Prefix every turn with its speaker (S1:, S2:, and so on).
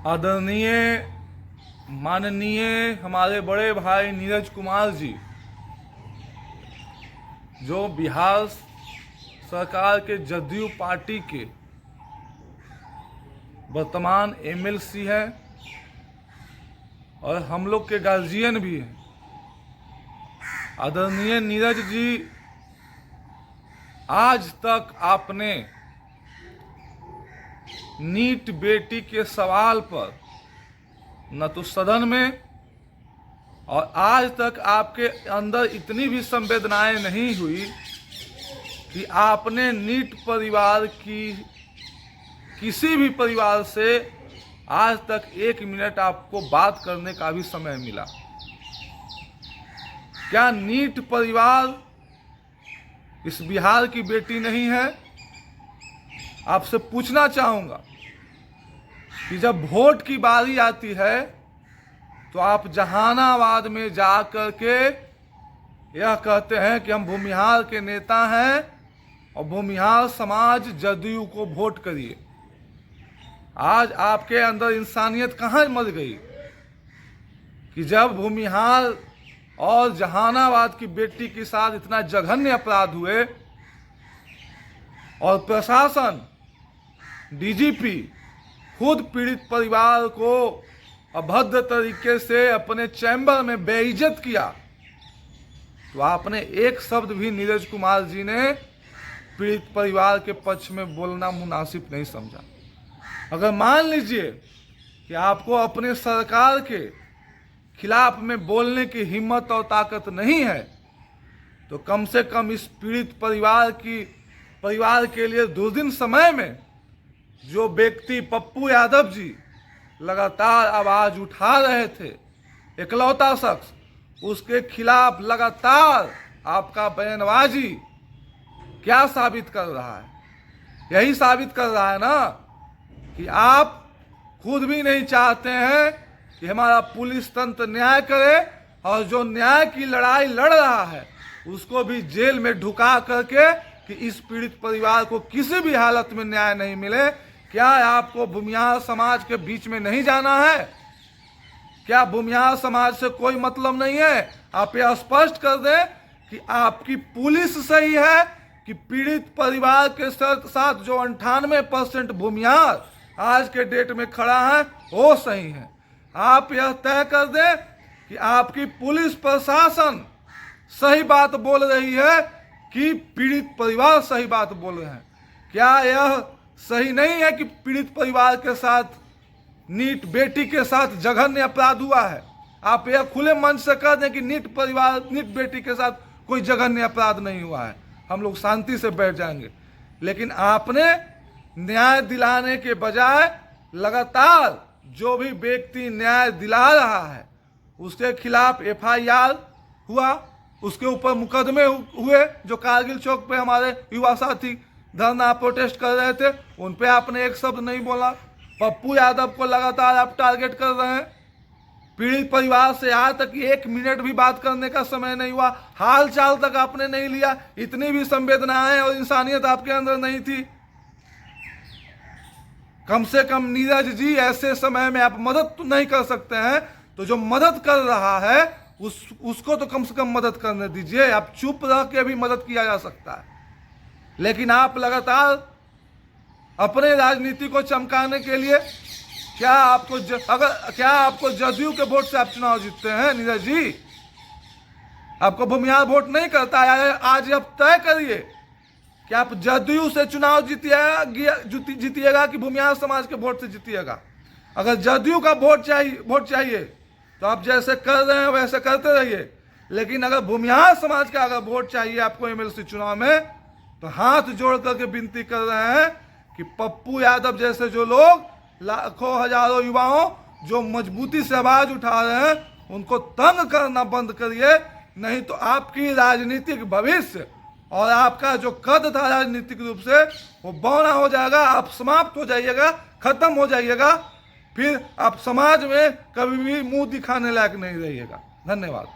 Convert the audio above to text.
S1: आदरणीय माननीय हमारे बड़े भाई नीरज कुमार जी, जो बिहार सरकार के जदयू पार्टी के वर्तमान एमएलसी हैं और हम लोग के गार्जियन भी हैं। आदरणीय नीरज जी, आज तक आपने नीट बेटी के सवाल पर न तो सदन में और आज तक आपके अंदर इतनी भी संवेदनाएं नहीं हुई कि आपने नीट परिवार की किसी भी परिवार से आज तक 1 मिनट आपको बात करने का भी समय मिला। क्या नीट परिवार इस बिहार की बेटी नहीं है? आपसे पूछना चाहूंगा कि जब वोट की बारी आती है तो आप जहानाबाद में जा कर के यह कहते हैं कि हम भूमिहार के नेता हैं और भूमिहार समाज जदयू को वोट करिए। आज आपके अंदर इंसानियत कहाँ मर गई कि जब भूमिहार और जहानाबाद की बेटी के साथ इतना जघन्य अपराध हुए और प्रशासन डीजीपी खुद पीड़ित परिवार को अभद्र तरीके से अपने चैम्बर में बेइज्जत किया, तो आपने एक शब्द भी नीरज कुमार जी ने पीड़ित परिवार के पक्ष में बोलना मुनासिब नहीं समझा। अगर मान लीजिए कि आपको अपने सरकार के खिलाफ में बोलने की हिम्मत और ताकत नहीं है, तो कम से कम इस पीड़ित परिवार के लिए दुर्दिन समय में जो व्यक्ति पप्पू यादव जी लगातार आवाज उठा रहे थे, इकलौता शख्स, उसके खिलाफ लगातार आपका बयानबाजी क्या साबित कर रहा है? यही साबित कर रहा है ना कि आप खुद भी नहीं चाहते हैं कि हमारा पुलिस तंत्र न्याय करे और जो न्याय की लड़ाई लड़ रहा है उसको भी जेल में ढुका करके कि इस पीड़ित परिवार को किसी भी हालत में न्याय नहीं मिले। क्या आपको भूमिहार समाज के बीच में नहीं जाना है? क्या भूमिहार समाज से कोई मतलब नहीं है? आप यह स्पष्ट कर दें कि आपकी पुलिस सही है कि पीड़ित परिवार के साथ जो 98% भूमिहार आज के डेट में खड़ा है वो सही है। आप यह तय कर दें कि आपकी पुलिस प्रशासन सही बात बोल रही है कि पीड़ित परिवार सही बात बोल रहे हैं। क्या यह सही नहीं है कि पीड़ित परिवार के साथ नीट बेटी के साथ जघन्य अपराध हुआ है? आप यह खुले मन से कह दें कि नीट बेटी के साथ कोई जघन्य अपराध नहीं हुआ है, हम लोग शांति से बैठ जाएंगे। लेकिन आपने न्याय दिलाने के बजाय लगातार जो भी व्यक्ति न्याय दिला रहा है उसके खिलाफ FIR हुआ, उसके ऊपर मुकदमे हुए। जो कारगिल चौक पे हमारे युवा साथी धरना प्रोटेस्ट कर रहे थे उन पे आपने एक शब्द नहीं बोला। पप्पू यादव को लगातार आप टारगेट कर रहे हैं। पीड़ित परिवार से आज तक 1 मिनट भी बात करने का समय नहीं हुआ, हाल चाल तक आपने नहीं लिया। इतनी भी संवेदनाएं और इंसानियत आपके अंदर नहीं थी? कम से कम नीरज जी, ऐसे समय में आप मदद तो नहीं कर सकते हैं, तो जो मदद कर रहा है उसको तो कम से कम मदद करने दीजिए। आप चुप रह के भी मदद किया जा सकता है, लेकिन आप लगातार अपने राजनीति को चमकाने के लिए क्या आपको जदयू के वोट से आप चुनाव जीतते हैं? नीरज जी, आपको भूमिहार वोट नहीं करता है। आज आप तय करिए कि आप जदयू से चुनाव जीतिएगा कि भूमिहार समाज के वोट से जीतिएगा। अगर जदयू का वोट चाहिए तो आप जैसे कर रहे हैं वैसे करते रहिए, लेकिन अगर भूमिहार समाज का अगर वोट चाहिए आपको एमएलसी चुनाव में, तो हाथ जोड़ करके विनती कर रहे हैं कि पप्पू यादव जैसे जो लोग लाखों हजारों युवाओं जो मजबूती से आवाज उठा रहे हैं उनको तंग करना बंद करिए, नहीं तो आपकी राजनीतिक भविष्य और आपका जो कद था राजनीतिक रूप से वो बौना हो जाएगा। आप समाप्त हो जाइएगा, खत्म हो जाइएगा, फिर आप समाज में कभी भी मुंह दिखाने लायक नहीं रहिएगा। धन्यवाद।